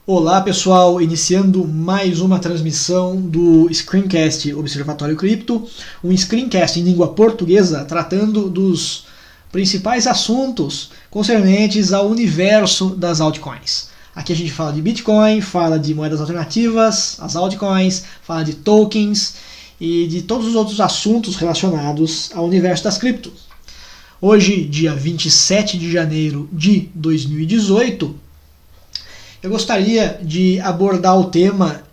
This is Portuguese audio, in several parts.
Olá pessoal, iniciando mais uma transmissão do Screencast Observatório Cripto, um screencast em língua portuguesa tratando dos principais assuntos concernentes ao universo das altcoins. Aqui a gente fala de Bitcoin, fala de moedas alternativas, as altcoins, fala de tokens e de todos os outros assuntos relacionados ao universo das criptos. Hoje, dia 27 de janeiro de 2018, eu gostaria de abordar um tema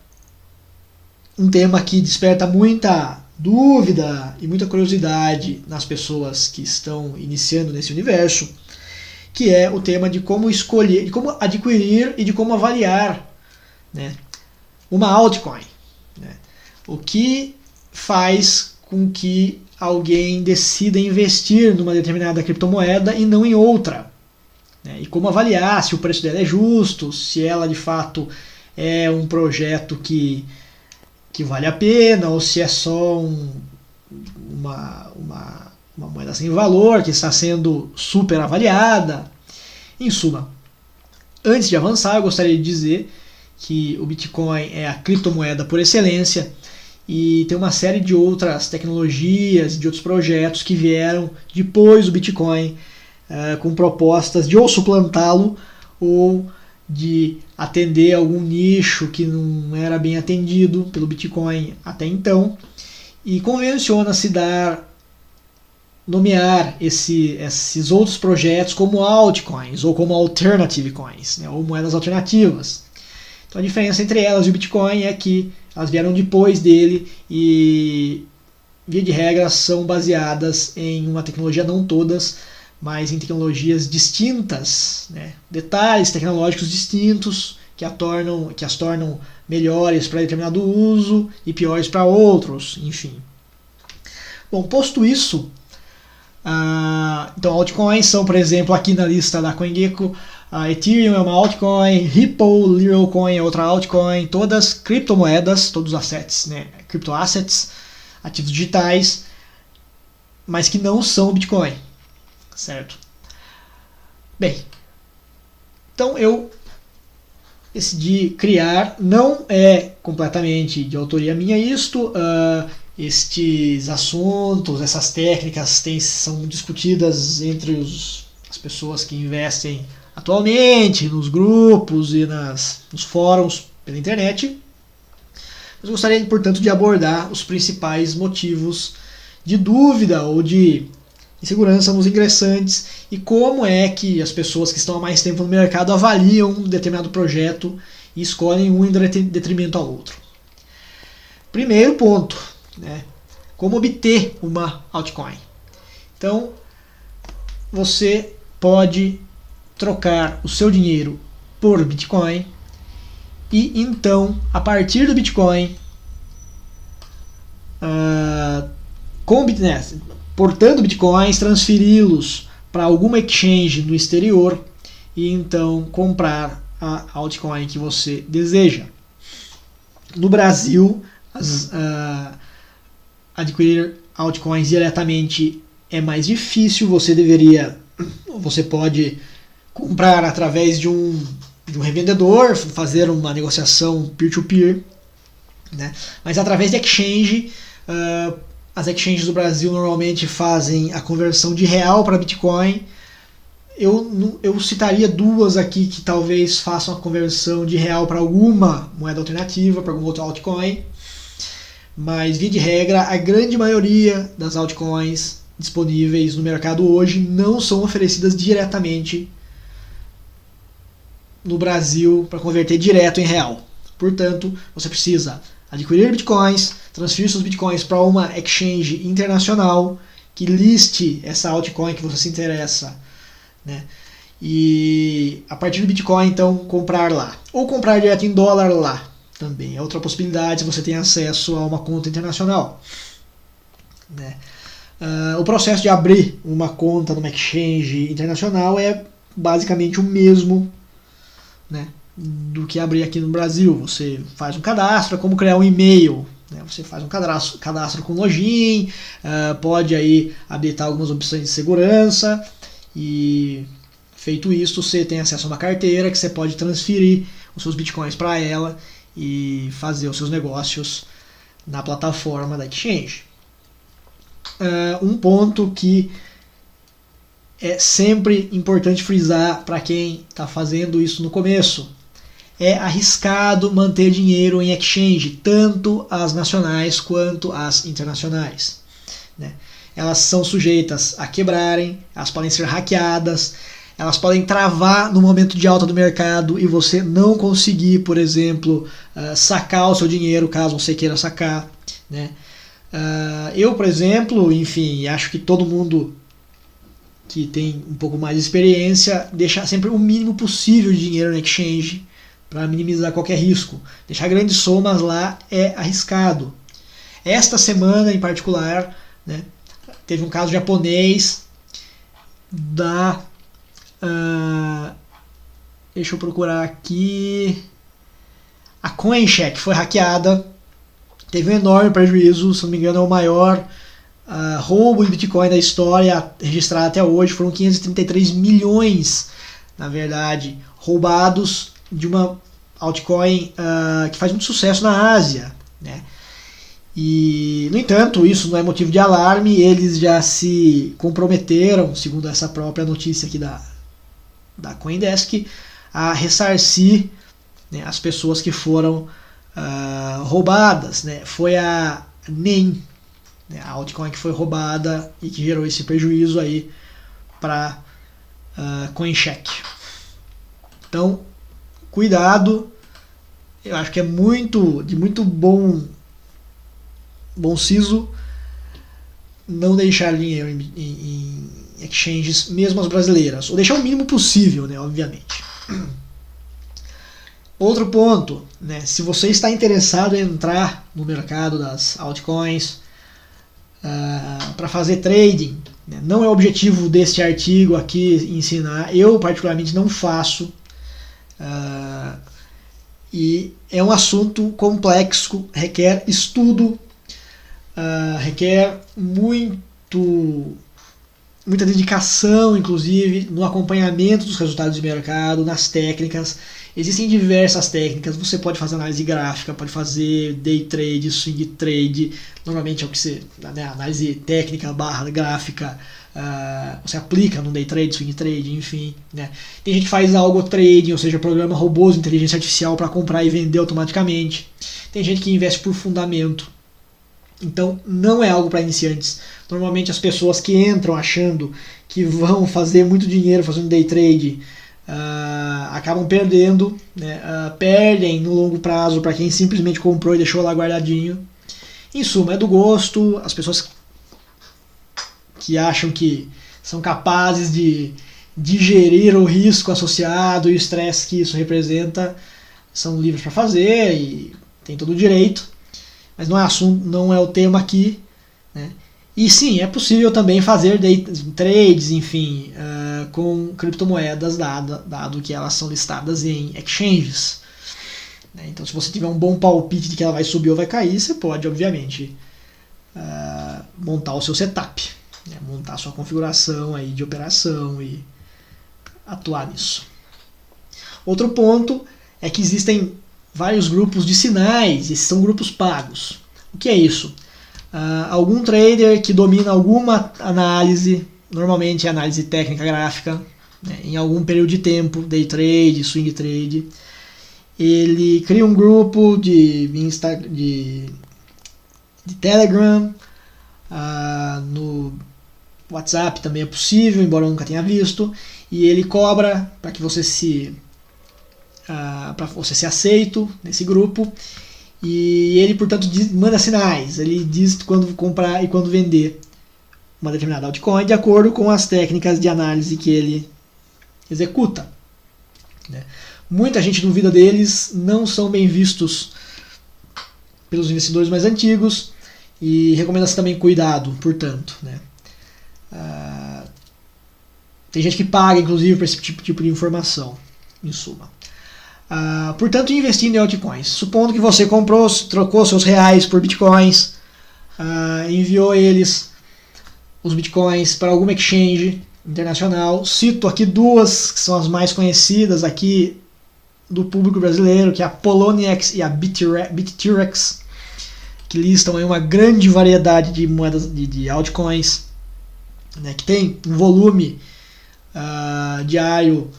que desperta muita dúvida e muita curiosidade nas pessoas que estão iniciando nesse universo, que é o tema de como escolher, de como adquirir e de como avaliar, né, uma altcoin. Né? O que faz com que alguém decida investir numa determinada criptomoeda e não em outra? E como avaliar se o preço dela é justo, se ela de fato é um projeto que vale a pena, ou se é só uma moeda sem valor que está sendo super avaliada. Em suma, antes de avançar, eu gostaria de dizer que o Bitcoin é a criptomoeda por excelência e tem uma série de outras tecnologias, de outros projetos que vieram depois do Bitcoin, com propostas de ou suplantá-lo ou de atender algum nicho que não era bem atendido pelo Bitcoin até então, e convenciona-se nomear esses outros projetos como altcoins ou como alternative coins, né, ou moedas alternativas. Então a diferença entre elas e o Bitcoin é que elas vieram depois dele e, via de regra, são baseadas em uma tecnologia, não todas, mas em tecnologias distintas, né? Detalhes tecnológicos distintos que as tornam melhores para determinado uso e piores para outros, enfim. Bom, posto isso, então altcoins são, por exemplo, aqui na lista da CoinGecko, Ethereum é uma altcoin, Ripple, Littlecoin é outra altcoin, todas criptomoedas, todos assets, né? Criptoassets, ativos digitais, mas que não são o Bitcoin. Certo? Bem, então eu decidi criar, não é completamente de autoria minha estes assuntos, essas técnicas são discutidas entre as pessoas que investem atualmente, nos grupos e nos fóruns pela internet. Mas gostaria, portanto, de abordar os principais motivos de dúvida ou de insegurança nos ingressantes e como é que as pessoas que estão há mais tempo no mercado avaliam um determinado projeto e escolhem um em detrimento ao outro. Primeiro ponto, né, como obter uma altcoin. Então, você pode trocar o seu dinheiro por Bitcoin e então, a partir do Bitcoin, portando bitcoins, transferi-los para alguma exchange no exterior e então comprar a altcoin que você deseja. No Brasil, adquirir altcoins diretamente é mais difícil. Você pode comprar através de um revendedor, fazer uma negociação peer-to-peer, né? Mas através de exchange, as exchanges do Brasil normalmente fazem a conversão de real para Bitcoin. Eu citaria duas aqui que talvez façam a conversão de real para alguma moeda alternativa, para algum outro altcoin. Mas, via de regra, a grande maioria das altcoins disponíveis no mercado hoje não são oferecidas diretamente no Brasil para converter direto em real. Portanto, você precisa adquirir bitcoins, transferir seus bitcoins para uma exchange internacional que liste essa altcoin que você se interessa, né? E a partir do Bitcoin, então, comprar lá. Ou comprar direto em dólar lá também. É outra possibilidade se você tem acesso a uma conta internacional, né? O processo de abrir uma conta numa exchange internacional é basicamente o mesmo, né, do que abrir aqui no Brasil. Você faz um cadastro, é como criar um e-mail, né? Você faz um cadastro com login, pode aí habilitar algumas opções de segurança e, feito isso, você tem acesso a uma carteira que você pode transferir os seus bitcoins para ela e fazer os seus negócios na plataforma da exchange. Um ponto que é sempre importante frisar para quem está fazendo isso no começo: é arriscado manter dinheiro em exchange, tanto as nacionais quanto as internacionais, né? Elas são sujeitas a quebrarem, elas podem ser hackeadas, elas podem travar no momento de alta do mercado e você não conseguir, por exemplo, sacar o seu dinheiro caso você queira sacar, né? Eu, por exemplo, enfim, acho que todo mundo que tem um pouco mais de experiência deixa sempre o mínimo possível de dinheiro no exchange para minimizar qualquer risco. Deixar grandes somas lá é arriscado. Esta semana em particular, né, teve um caso japonês deixa eu procurar aqui. A CoinCheck foi hackeada, teve um enorme prejuízo, se não me engano é o maior roubo de Bitcoin da história registrado até hoje. Foram 533 milhões, na verdade, roubados de uma altcoin que faz muito sucesso na Ásia, né? E, no entanto, isso não é motivo de alarme. Eles já se comprometeram, segundo essa própria notícia aqui da CoinDesk, a ressarcir, né, as pessoas que foram roubadas, né? Foi a NEM, né, a altcoin que foi roubada e que gerou esse prejuízo aí para CoinCheck. Então, cuidado. Eu acho que é de muito bom siso não deixar dinheiro em exchanges, mesmo as brasileiras, ou deixar o mínimo possível, né, obviamente. Outro ponto, né, se você está interessado em entrar no mercado das altcoins para fazer trading, né, não é o objetivo deste artigo aqui ensinar. Eu particularmente não faço, e é um assunto complexo, requer estudo, requer muita dedicação, inclusive no acompanhamento dos resultados de mercado, nas técnicas. Existem diversas técnicas. Você pode fazer análise gráfica, pode fazer day trade, swing trade. Normalmente é o que você, né, análise técnica / gráfica, você aplica no day trade, swing trade, enfim, né. Tem gente que faz algo trading, ou seja, programa robôs de inteligência artificial para comprar e vender automaticamente. Tem gente que investe por fundamento. Então não é algo para iniciantes. Normalmente as pessoas que entram achando que vão fazer muito dinheiro fazendo day trade acabam perdendo, né? Perdem no longo prazo para quem simplesmente comprou e deixou lá guardadinho. Em suma, é do gosto. As pessoas que acham que são capazes de digerir o risco associado e o estresse que isso representa são livres para fazer e tem todo o direito. Mas não é assunto, não é o tema aqui, né? E sim, é possível também fazer trades, enfim, com criptomoedas, dado que elas são listadas em exchanges, né? Então, se você tiver um bom palpite de que ela vai subir ou vai cair, você pode, obviamente, montar o seu setup, né? Montar a sua configuração aí de operação e atuar nisso. Outro ponto é que existem vários grupos de sinais, esses são grupos pagos. O que é isso? Algum trader que domina alguma análise, normalmente análise técnica gráfica, né, em algum período de tempo, day trade, swing trade, ele cria um grupo de Telegram, no WhatsApp também é possível, embora eu nunca tenha visto, e ele cobra para que você para você ser aceito nesse grupo, e ele, portanto, manda sinais. Ele diz quando comprar e quando vender uma determinada altcoin de acordo com as técnicas de análise que ele executa, né? Muita gente duvida deles, não são bem vistos pelos investidores mais antigos e recomenda-se também cuidado, portanto, né? Tem gente que paga, inclusive, por esse tipo de informação, em suma. Portanto, investindo em altcoins. Supondo que você trocou seus reais por bitcoins, enviou os bitcoins para alguma exchange internacional. Cito aqui duas que são as mais conhecidas aqui do público brasileiro, que é a Poloniex e a BitTrex, que listam aí uma grande variedade de moedas de altcoins, né, que tem um volume diário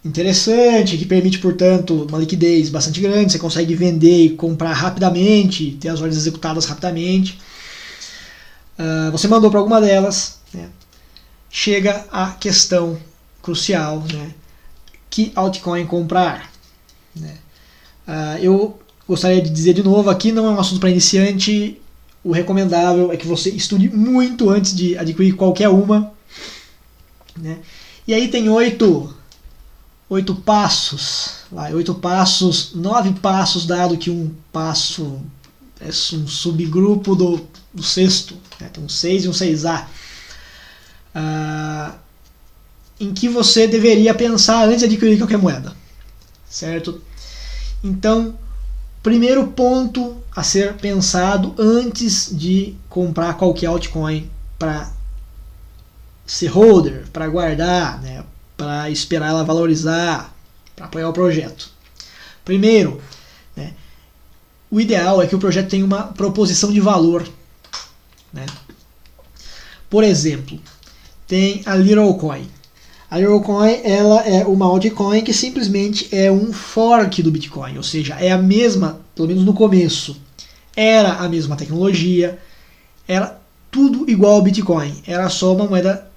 interessante, que permite, portanto, uma liquidez bastante grande. Você consegue vender e comprar rapidamente, ter as ordens executadas rapidamente. Você mandou para alguma delas, né? Chega a questão crucial, né? Que altcoin comprar, né? Eu gostaria de dizer de novo, aqui não é um assunto para iniciante. O recomendável é que você estude muito antes de adquirir qualquer uma, né? E aí tem 8 passos, 9 passos, dado que um passo é um subgrupo do sexto, né? Tem um 6 e um 6A, em que você deveria pensar antes de adquirir qualquer moeda, certo? Então, primeiro ponto a ser pensado antes de comprar qualquer altcoin para ser holder, para guardar, né, para esperar ela valorizar, para apoiar o projeto. Primeiro, né, o ideal é que o projeto tenha uma proposição de valor, né? Por exemplo, tem a Littlecoin. A Littlecoin, ela é uma altcoin que simplesmente é um fork do Bitcoin, ou seja, é a mesma, pelo menos no começo, era a mesma tecnologia, era tudo igual ao Bitcoin, era só uma moeda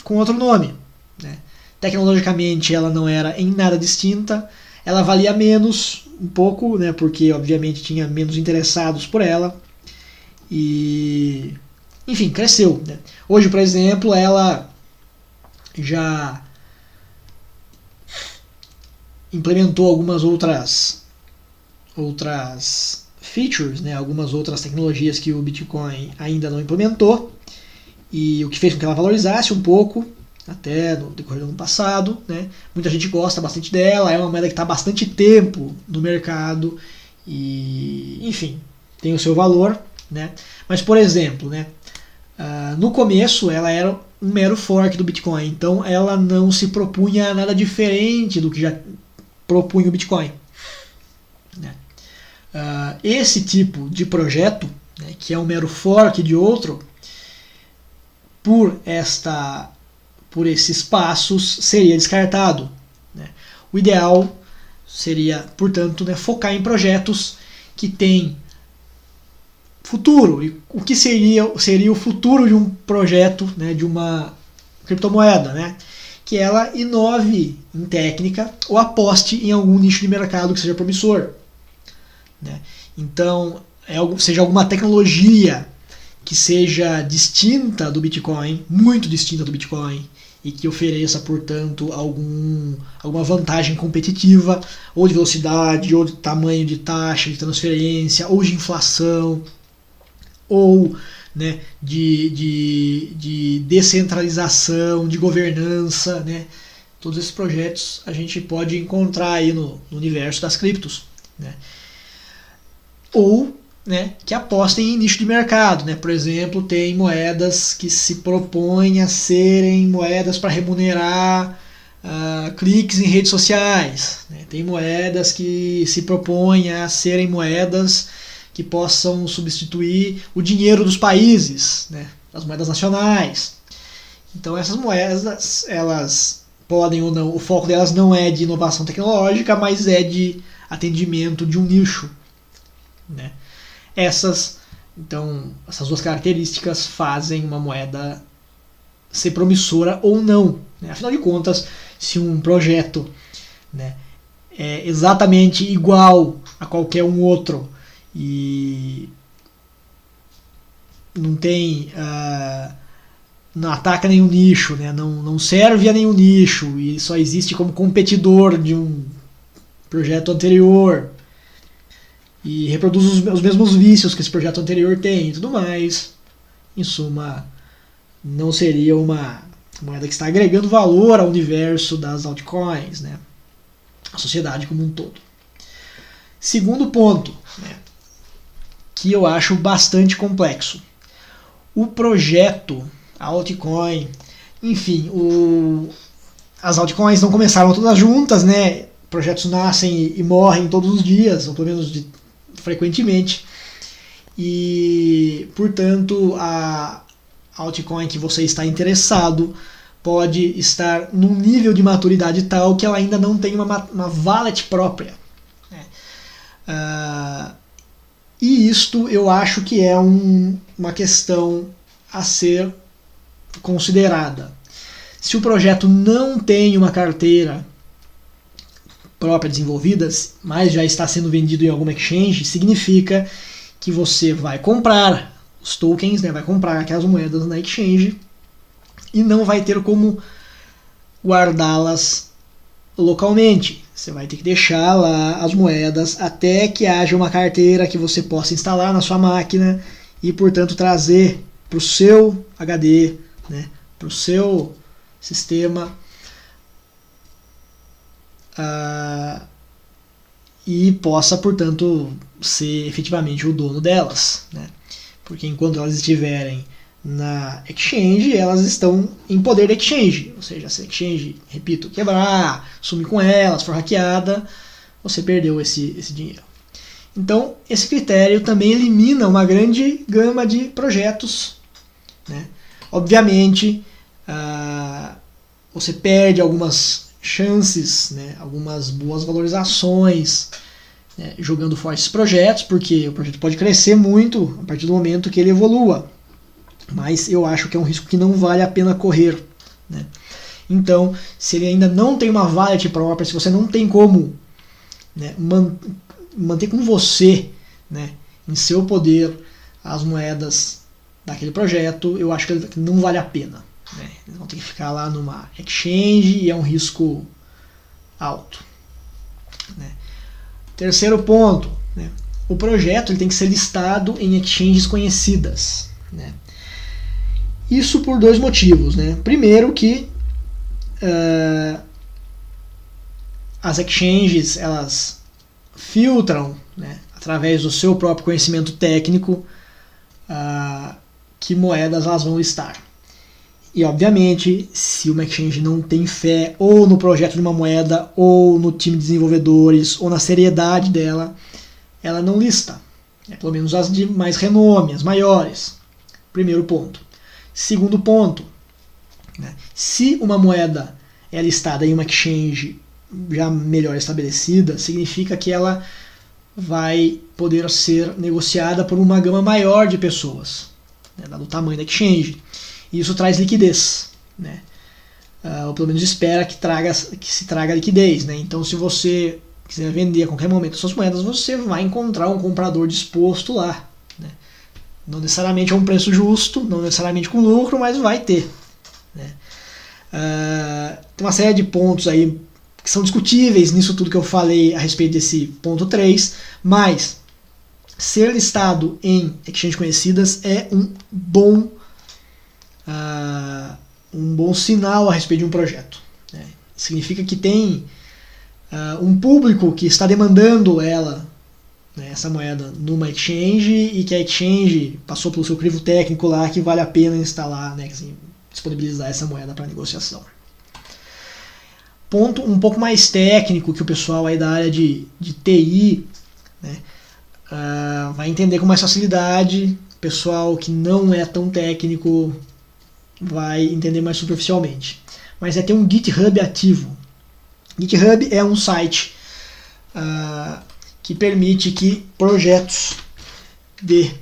com outro nome, né? Tecnologicamente ela não era em nada distinta, ela valia menos um pouco, né, porque obviamente tinha menos interessados por ela, e enfim, cresceu, né? Hoje, por exemplo, ela já implementou algumas outras features, né, algumas outras tecnologias que o Bitcoin ainda não implementou, e o que fez com que ela valorizasse um pouco até no decorrer do ano passado, né? Muita gente gosta bastante dela, é uma moeda que está há bastante tempo no mercado e, enfim, tem o seu valor, né? Mas, por exemplo, né, no começo ela era um mero fork do Bitcoin, então ela não se propunha a nada diferente do que já propunha o Bitcoin, né? Esse tipo de projeto, né, que é um mero fork de outro, por esses passos seria descartado, né? O ideal seria, portanto, né, focar em projetos que têm futuro. E o que seria o futuro de um projeto, né, de uma criptomoeda, né? Que ela inove em técnica ou aposte em algum nicho de mercado que seja promissor, né? Então, seja alguma tecnologia que seja distinta do Bitcoin, muito distinta do Bitcoin, e que ofereça, portanto, alguma vantagem competitiva, ou de velocidade, ou de tamanho de taxa de transferência, ou de inflação, ou, né, de descentralização, de governança, né? Todos esses projetos a gente pode encontrar aí no universo das criptos, né? Ou, né, que apostem em nicho de mercado, né? Por exemplo, tem moedas que se propõem a serem moedas para remunerar cliques em redes sociais, né? Tem moedas que se propõem a serem moedas que possam substituir o dinheiro dos países, né? As moedas nacionais. Então essas moedas, elas podem ou não, o foco delas não é de inovação tecnológica, mas é de atendimento de um nicho, né? Então, essas duas características fazem uma moeda ser promissora ou não, né? Afinal de contas, se um projeto, né, é exatamente igual a qualquer um outro e não tem, não ataca nenhum nicho, né, não serve a nenhum nicho e só existe como competidor de um projeto anterior, e reproduz os mesmos vícios que esse projeto anterior tem e tudo mais, em suma, não seria uma moeda que está agregando valor ao universo das altcoins, né? A sociedade como um todo. Segundo ponto, né, que eu acho bastante complexo. O projeto, a altcoin, enfim, as altcoins não começaram todas juntas, né? projetos nascem e morrem todos os dias, ou pelo menos frequentemente, e, portanto, a altcoin que você está interessado pode estar num nível de maturidade tal que ela ainda não tem uma wallet própria. E isto eu acho que é uma questão a ser considerada. Se o projeto não tem uma carteira própria desenvolvida, mas já está sendo vendido em alguma exchange, significa que você vai comprar os tokens, né, vai comprar aquelas moedas na exchange e não vai ter como guardá-las localmente. Você vai ter que deixar lá as moedas até que haja uma carteira que você possa instalar na sua máquina e, portanto, trazer para o seu HD, né, para o seu sistema, e possa, portanto, ser efetivamente o dono delas, né? Porque enquanto elas estiverem na exchange, elas estão em poder da exchange, ou seja, se a exchange, repito, quebrar, sumir com elas, for hackeada, você perdeu esse dinheiro. Então, esse critério também elimina uma grande gama de projetos, né? Obviamente, você perde algumas chances, né, algumas boas valorizações, né, jogando fora esses projetos, porque o projeto pode crescer muito a partir do momento que ele evolua. Mas eu acho que é um risco que não vale a pena correr, né? Então, se ele ainda não tem uma wallet própria, se você não tem como, né, manter com você, né, em seu poder as moedas daquele projeto, eu acho que não vale a pena, né? Eles vão ter que ficar lá numa exchange e é um risco alto, né? Terceiro ponto, né, o projeto ele tem que ser listado em exchanges conhecidas, né? Isso por dois motivos, né? Primeiro que as exchanges elas filtram, né, através do seu próprio conhecimento técnico, que moedas elas vão listar. E obviamente, se uma exchange não tem fé ou no projeto de uma moeda, ou no time de desenvolvedores, ou na seriedade dela, ela não lista, né? Pelo menos as de mais renome, as maiores. Primeiro ponto. Segundo ponto, né, se uma moeda é listada em uma exchange já melhor estabelecida, significa que ela vai poder ser negociada por uma gama maior de pessoas, né, dado o tamanho da exchange. E isso traz liquidez, né? Ou pelo menos espera que se traga liquidez, né? Então, se você quiser vender a qualquer momento suas moedas, você vai encontrar um comprador disposto lá, né? Não necessariamente a um preço justo, não necessariamente com lucro, mas vai ter, né? Tem uma série de pontos aí que são discutíveis nisso tudo que eu falei a respeito desse ponto 3, mas ser listado em exchanges conhecidas é um bom sinal a respeito de um projeto, né? Significa que tem um público que está demandando ela, né, essa moeda numa exchange, e que a exchange passou pelo seu crivo técnico lá que vale a pena instalar, né, assim, disponibilizar essa moeda para negociação. Ponto um pouco mais técnico que o pessoal aí da área de TI, né, vai entender com mais facilidade. O pessoal que não é tão técnico vai entender mais superficialmente. Mas é ter um GitHub ativo. GitHub é um site que permite que projetos de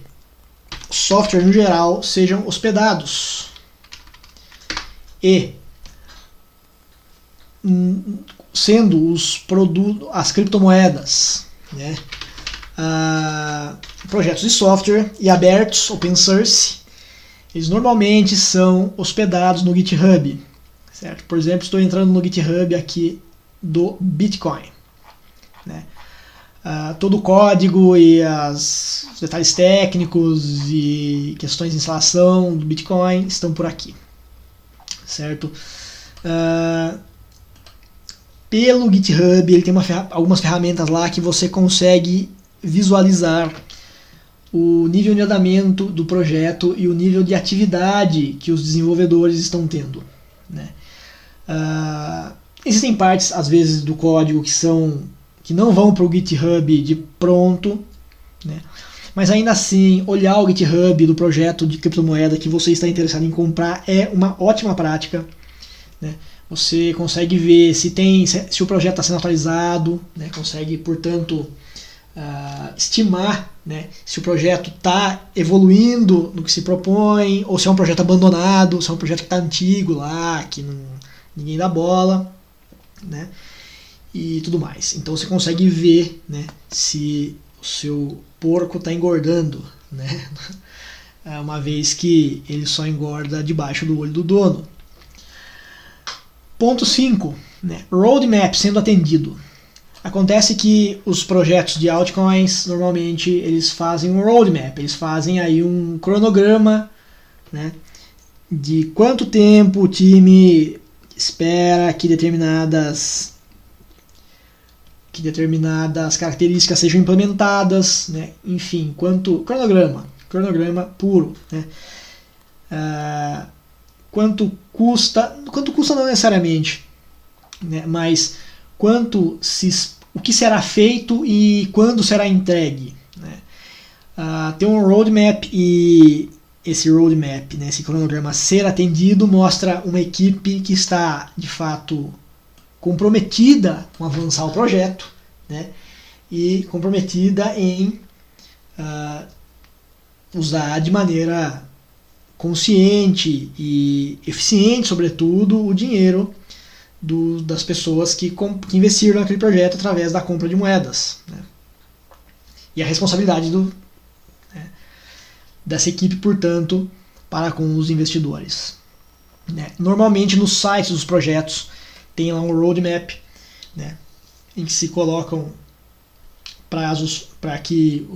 software no geral sejam hospedados. E sendo os produtos, as criptomoedas, né, projetos de software e abertos, open source, eles normalmente são hospedados no GitHub, certo? Por exemplo, estou entrando no GitHub aqui do Bitcoin, né? Todo o código e os detalhes técnicos e questões de instalação do Bitcoin estão por aqui, certo? Pelo GitHub ele tem algumas ferramentas lá que você consegue visualizar o nível de andamento do projeto e o nível de atividade que os desenvolvedores estão tendo, né? Existem partes, às vezes, do código que não vão para o GitHub de pronto, né? Mas ainda assim, olhar o GitHub do projeto de criptomoeda que você está interessado em comprar é uma ótima prática, né? Você consegue ver se o projeto está sendo atualizado, né? Consegue, portanto, estimar, né, se o projeto está evoluindo no que se propõe, ou se é um projeto abandonado, se é um projeto que está antigo lá, que ninguém dá bola, né, e tudo mais. Então você consegue ver, né, se o seu porco está engordando, né, uma vez que ele só engorda debaixo do olho do dono. Ponto 5. Né, roadmap sendo atendido. Acontece que os projetos de altcoins, normalmente, eles fazem um roadmap, eles fazem aí um cronograma, né, de quanto tempo o time espera que determinadas características sejam implementadas, né, enfim, cronograma puro, né, quanto custa não necessariamente, né, mas o que será feito e quando será entregue, né? Tem um roadmap, e esse roadmap, né, esse cronograma ser atendido, mostra uma equipe que está de fato comprometida com avançar o projeto, né, e comprometida em usar de maneira consciente e eficiente, sobretudo, o dinheiro das pessoas que investiram naquele projeto através da compra de moedas, né? E a responsabilidade dessa equipe, portanto, para com os investidores, né? Normalmente nos sites dos projetos tem lá um roadmap, né, em que se colocam prazos para que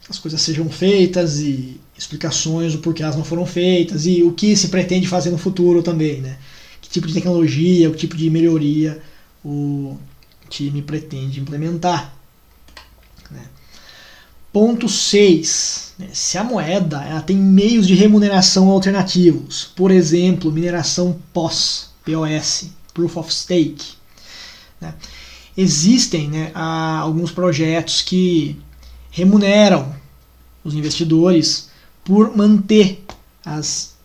as coisas sejam feitas e explicações do porquê elas não foram feitas e o que se pretende fazer no futuro também, né? Que tipo de tecnologia, o tipo de melhoria o time pretende implementar, né? Ponto 6. Né, se a moeda ela tem meios de remuneração alternativos, por exemplo, mineração POS, Proof of Stake, né? Existem, né, alguns projetos que remuneram os investidores por manter as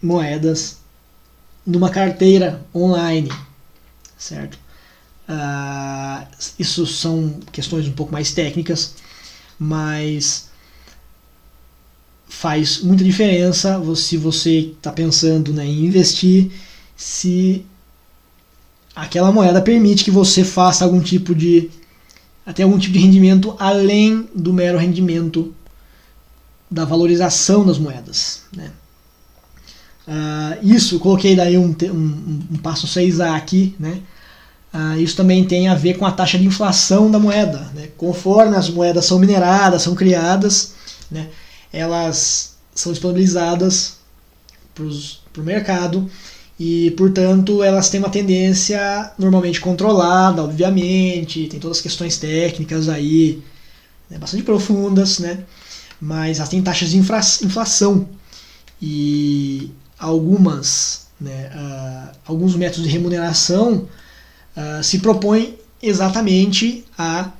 moedas numa carteira online, certo? Isso são questões um pouco mais técnicas, mas faz muita diferença se você está pensando, né, em investir, se aquela moeda permite que você faça algum tipo de rendimento além do mero rendimento da valorização das moedas, né? Isso, eu coloquei daí um passo 6A aqui, né? Isso também tem a ver com a taxa de inflação da moeda, né? Conforme as moedas são mineradas, são criadas, né, elas são disponibilizadas para o mercado e, portanto, elas têm uma tendência normalmente controlada, obviamente, tem todas as questões técnicas aí, né, bastante profundas, né, mas elas têm taxas de inflação e alguns métodos de remuneração se propõem exatamente a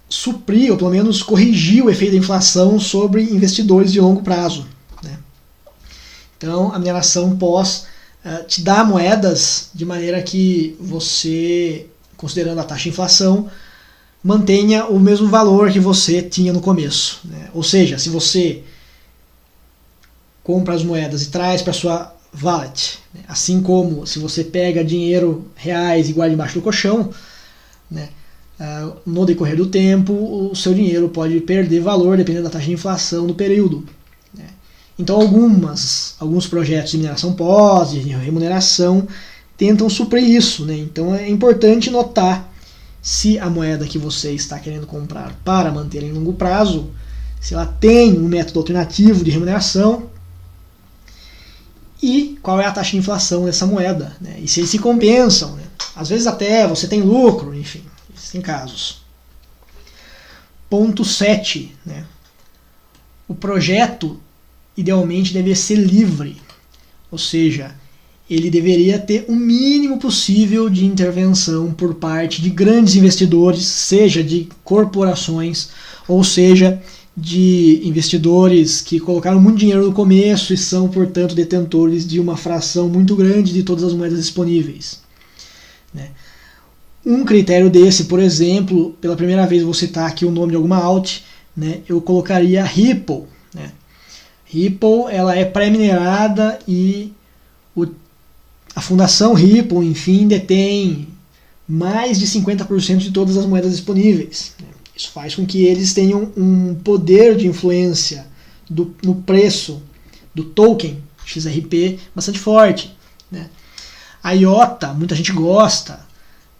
suprir, ou pelo menos corrigir o efeito da inflação sobre investidores de longo prazo, né? Então, a mineração pós te dá moedas de maneira que você, considerando a taxa de inflação, mantenha o mesmo valor que você tinha no começo, né? Ou seja, se você compra as moedas e traz para sua wallet, né, assim como se você pega dinheiro, reais, e guarda embaixo do colchão, né, no decorrer do tempo o seu dinheiro pode perder valor dependendo da taxa de inflação do período, né. Então alguns projetos de mineração pós, de remuneração, tentam suprir isso, né. Então é importante notar se a moeda que você está querendo comprar para manter em longo prazo, se ela tem um método alternativo de remuneração e qual é a taxa de inflação dessa moeda, né? E se eles se compensam, né? Às vezes até você tem lucro, enfim, existem casos. Ponto 7. Né? O projeto idealmente deve ser livre, ou seja, ele deveria ter o mínimo possível de intervenção por parte de grandes investidores, seja de corporações, ou seja, de investidores que colocaram muito dinheiro no começo e são, portanto, detentores de uma fração muito grande de todas as moedas disponíveis. Né? Um critério desse, por exemplo, pela primeira vez vou citar aqui o nome de alguma alt, né, eu colocaria Ripple. Né? Ripple ela é pré-minerada e a fundação Ripple, enfim, detém mais de 50% de todas as moedas disponíveis. Isso faz com que eles tenham um poder de influência no preço do token XRP bastante forte. Né? A IOTA, muita gente gosta.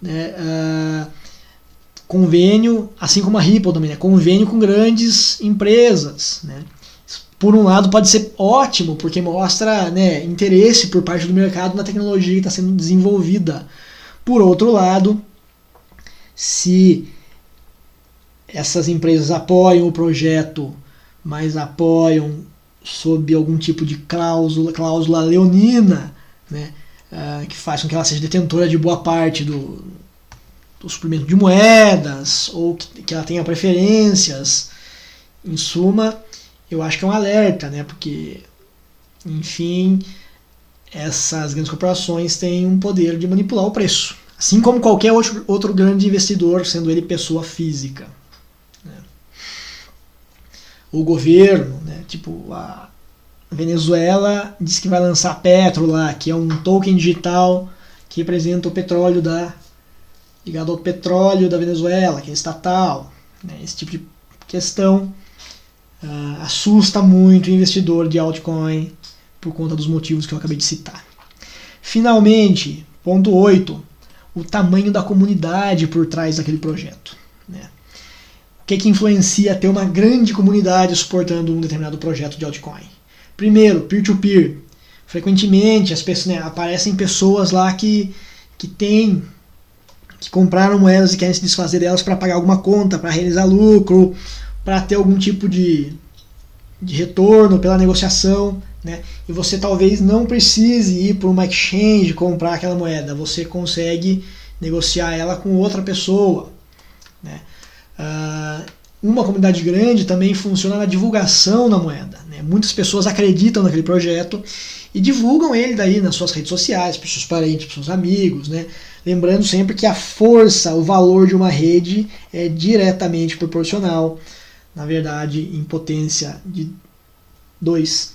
Né? Convênio, assim como a Ripple também, né? Convênio com grandes empresas. Né? Por um lado pode ser ótimo, porque mostra, né, interesse por parte do mercado na tecnologia que está sendo desenvolvida. Por outro lado, se essas empresas apoiam o projeto, mas apoiam sob algum tipo de cláusula leonina, né, que faz com que ela seja detentora de boa parte do suprimento de moedas, ou que ela tenha preferências, em suma, eu acho que é um alerta, né, porque, enfim, essas grandes corporações têm um poder de manipular o preço, assim como qualquer outro grande investidor, sendo ele pessoa física. O governo, né, tipo a Venezuela diz que vai lançar Petro lá, que é um token digital que representa o petróleo ligado ao petróleo da Venezuela, que é estatal. Né, esse tipo de questão assusta muito o investidor de altcoin por conta dos motivos que eu acabei de citar. Finalmente, ponto 8, o tamanho da comunidade por trás daquele projeto. Né? O que influencia ter uma grande comunidade suportando um determinado projeto de altcoin? Primeiro, peer-to-peer. Frequentemente aparecem pessoas lá que compraram moedas e querem se desfazer delas para pagar alguma conta, para realizar lucro, para ter algum tipo de retorno pela negociação. Né? E você talvez não precise ir para uma exchange comprar aquela moeda, você consegue negociar ela com outra pessoa. Né? Uma comunidade grande também funciona na divulgação da moeda. Né? Muitas pessoas acreditam naquele projeto e divulgam ele daí nas suas redes sociais, para os seus parentes, para os seus amigos. Né? Lembrando sempre que a força, o valor de uma rede é diretamente proporcional, na verdade, em potência de 2,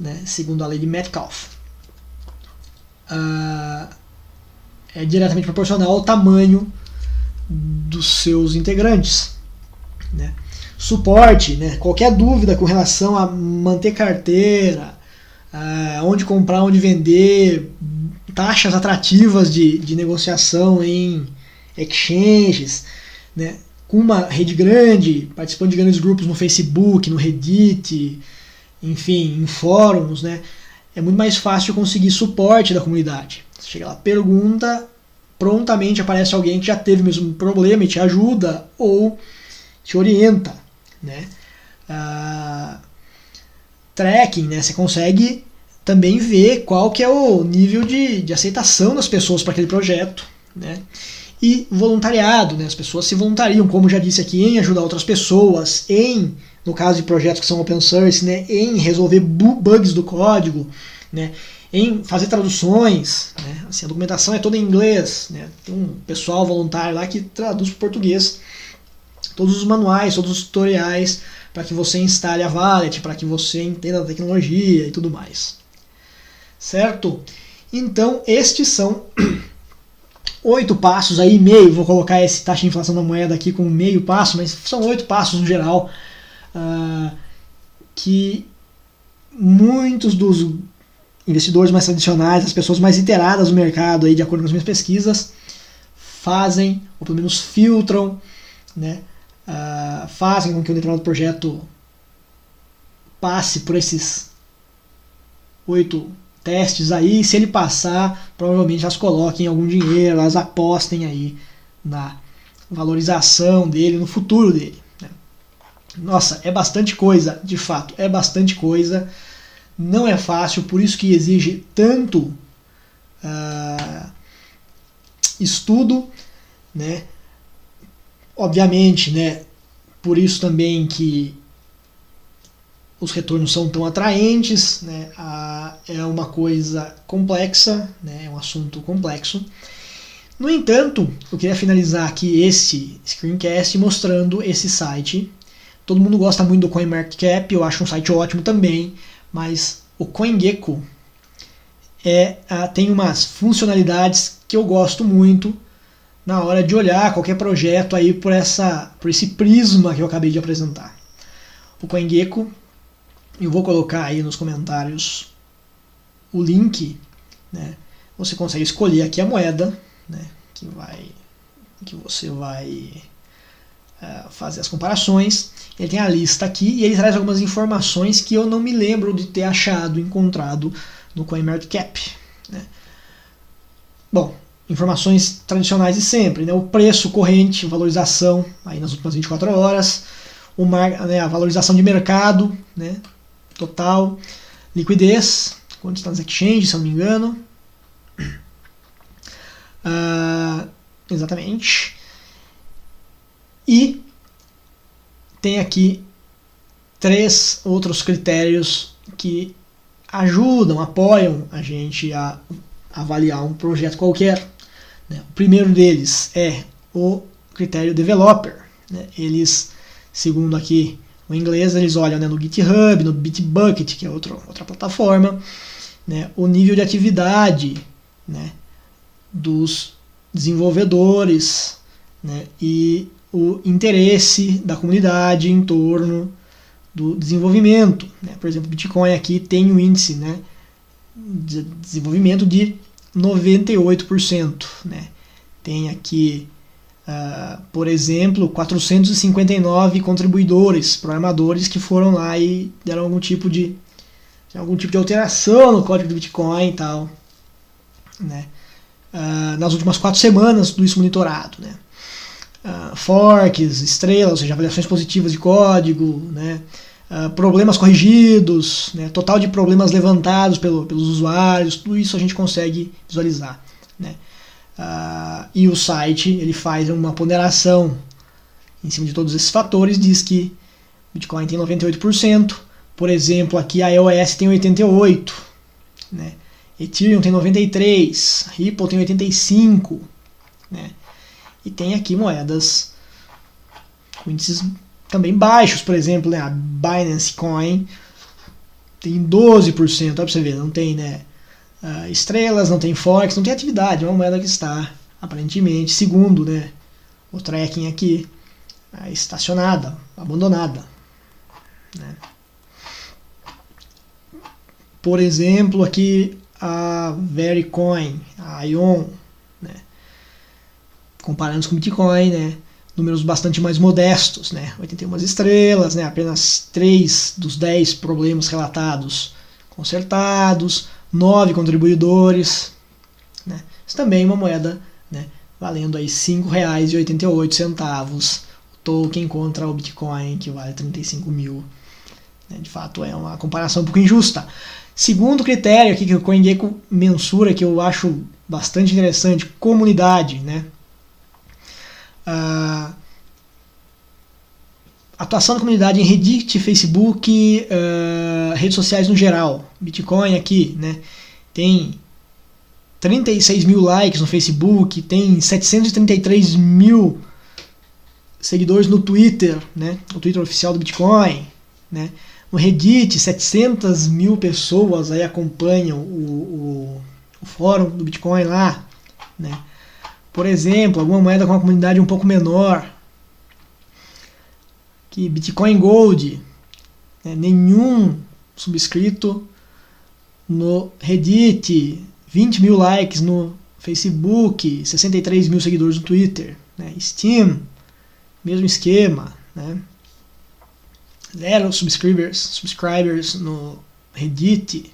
né? Segundo a lei de Metcalfe. É diretamente proporcional ao tamanho dos seus integrantes. Né? Suporte, né? Qualquer dúvida com relação a manter carteira, onde comprar, onde vender, taxas atrativas de negociação em exchanges, né? Com uma rede grande, participando de grandes grupos no Facebook, no Reddit, enfim, em fóruns, né? É muito mais fácil conseguir suporte da comunidade. Você chega lá, pergunta, prontamente aparece alguém que já teve o mesmo problema e te ajuda ou te orienta. Né? Tracking, né? Você consegue também ver qual que é o nível de aceitação das pessoas para aquele projeto. Né? E voluntariado, né? As pessoas se voluntariam, como já disse aqui, em ajudar outras pessoas, no caso de projetos que são open source, né? Em resolver bugs do código, né? Em fazer traduções, né? Assim, a documentação é toda em inglês, né? Tem um pessoal voluntário lá que traduz para o português todos os manuais, todos os tutoriais para que você instale a wallet, para que você entenda a tecnologia e tudo mais. Certo? Então, estes são 8 passos aí, meio, vou colocar esse taxa de inflação da moeda aqui como meio passo, mas são 8 passos no geral, que muitos dos investidores mais tradicionais, as pessoas mais iteradas no mercado, aí, de acordo com as minhas pesquisas, fazem, ou pelo menos filtram, né, fazem com que um determinado projeto passe por esses 8 testes aí, se ele passar, provavelmente elas coloquem algum dinheiro, elas apostem aí na valorização dele, no futuro dele. Né? Nossa, é bastante coisa, de fato, é bastante coisa, não é fácil, por isso que exige tanto estudo, né? Obviamente, né, por isso também que os retornos são tão atraentes, né? É uma coisa complexa, né? É um assunto complexo. No entanto, eu queria finalizar aqui esse screencast mostrando esse site. Todo mundo gosta muito do CoinMarketCap, eu acho um site ótimo também, mas o CoinGecko tem umas funcionalidades que eu gosto muito na hora de olhar qualquer projeto aí por esse prisma que eu acabei de apresentar. O CoinGecko, eu vou colocar aí nos comentários o link, né? Você consegue escolher aqui a moeda, né, que você vai fazer as comparações. Ele tem a lista aqui e ele traz algumas informações que eu não me lembro de ter encontrado no CoinMarketCap, né? Bom, informações tradicionais de sempre, né? O preço corrente, valorização aí nas últimas 24 horas, a valorização de mercado, né, total, liquidez, quanto está nas exchanges, se eu não me engano. Exatamente. E tem aqui 3 outros critérios que apoiam a gente a avaliar um projeto qualquer, né? O primeiro deles é o critério developer, né? Eles, segundo aqui o inglês, eles olham, né, no GitHub, no Bitbucket, que é outra plataforma, né, o nível de atividade, né, dos desenvolvedores, né, e o interesse da comunidade em torno do desenvolvimento, né? Por exemplo, o Bitcoin aqui tem um índice, né, de desenvolvimento de 98%, né? Tem aqui, por exemplo, 459 contribuidores, programadores que foram lá e deram algum tipo de alteração no código do Bitcoin e tal, né? Nas últimas 4 semanas, tudo isso monitorado, né? Forks, estrelas, ou seja, avaliações positivas de código, né? Problemas corrigidos, né? Total de problemas levantados pelos usuários, tudo isso a gente consegue visualizar, né? E o site ele faz uma ponderação em cima de todos esses fatores, diz que Bitcoin tem 98%, por exemplo, aqui a EOS tem 88%, né? Ethereum tem 93%, Ripple tem 85%, né? E tem aqui moedas com índices também baixos, por exemplo, né, a Binance Coin tem 12%, olha pra você ver, não tem, né, estrelas, não tem Forex, não tem atividade, é uma moeda que está, aparentemente, segundo, né, o tracking aqui, estacionada, abandonada, né. Por exemplo, aqui a Vericoin, a Ion, né, comparando com o Bitcoin, né, números bastante mais modestos, né, 81 estrelas, né, apenas 3 dos 10 problemas relatados consertados, 9 contribuidores, né, isso também é uma moeda, né, valendo aí R$ 5,88, o token contra o Bitcoin, que vale 35 mil, né, de fato é uma comparação um pouco injusta. Segundo critério aqui que o CoinGecko mensura, que eu acho bastante interessante, comunidade, né, atuação da comunidade em Reddit, Facebook, redes sociais no geral. Bitcoin aqui, né, tem 36 mil likes no Facebook, tem 733 mil seguidores no Twitter, né, o Twitter oficial do Bitcoin, né. No Reddit, 700 mil pessoas aí acompanham o fórum do Bitcoin lá, né. Por exemplo, alguma moeda com uma comunidade um pouco menor, que Bitcoin Gold, né, nenhum subscrito no Reddit, 20 mil likes no Facebook, 63 mil seguidores no Twitter, né. Steam, mesmo esquema, né. 0 subscribers no Reddit.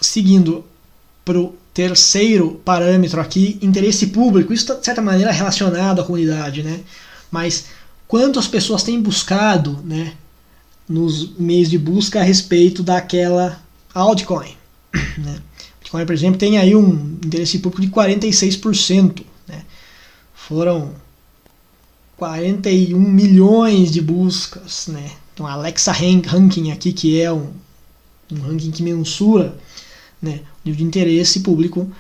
Seguindo para o terceiro parâmetro aqui, interesse público. Isso está, de certa maneira, relacionado à comunidade, né? Mas quanto as pessoas têm buscado, né, nos meios de busca a respeito daquela altcoin. Né? Bitcoin, por exemplo, tem aí um interesse público de 46%. Né? Foram 41 milhões de buscas. Né? Então a Alexa Ranking aqui, que é um ranking que mensura, né, o nível de interesse público,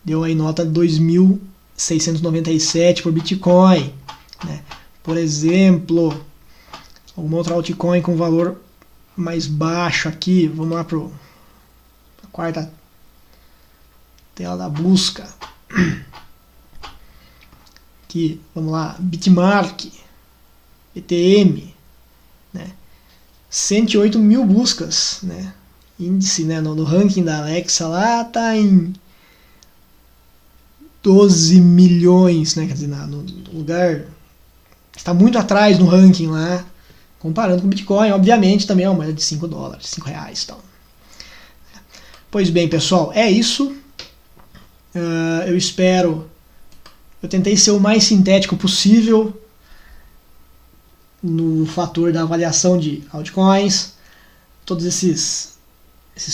deu aí nota 2.697 por Bitcoin. Né? Por exemplo, alguma outra altcoin com valor mais baixo aqui, vamos lá para a quarta tela da busca. Aqui, vamos lá, Bitmark, BTM, né? 108 mil buscas, né? Índice, né, no ranking da Alexa lá tá em 12 milhões, né? Quer dizer, no lugar está muito atrás no ranking lá, comparando com o Bitcoin, obviamente também é uma moeda de 5 dólares, 5 reais. Então. Pois bem, pessoal, é isso. Eu espero. Eu tentei ser o mais sintético possível no fator da avaliação de altcoins. Todos esses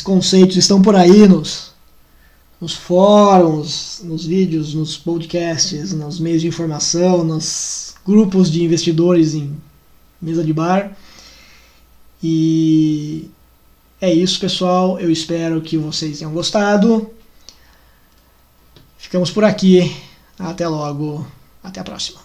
conceitos estão por aí nos fóruns, nos vídeos, nos podcasts, nos meios de informação, nos grupos de investidores em mesa de bar. E é isso, pessoal. Eu espero que vocês tenham gostado. Ficamos por aqui. Até logo. Até a próxima.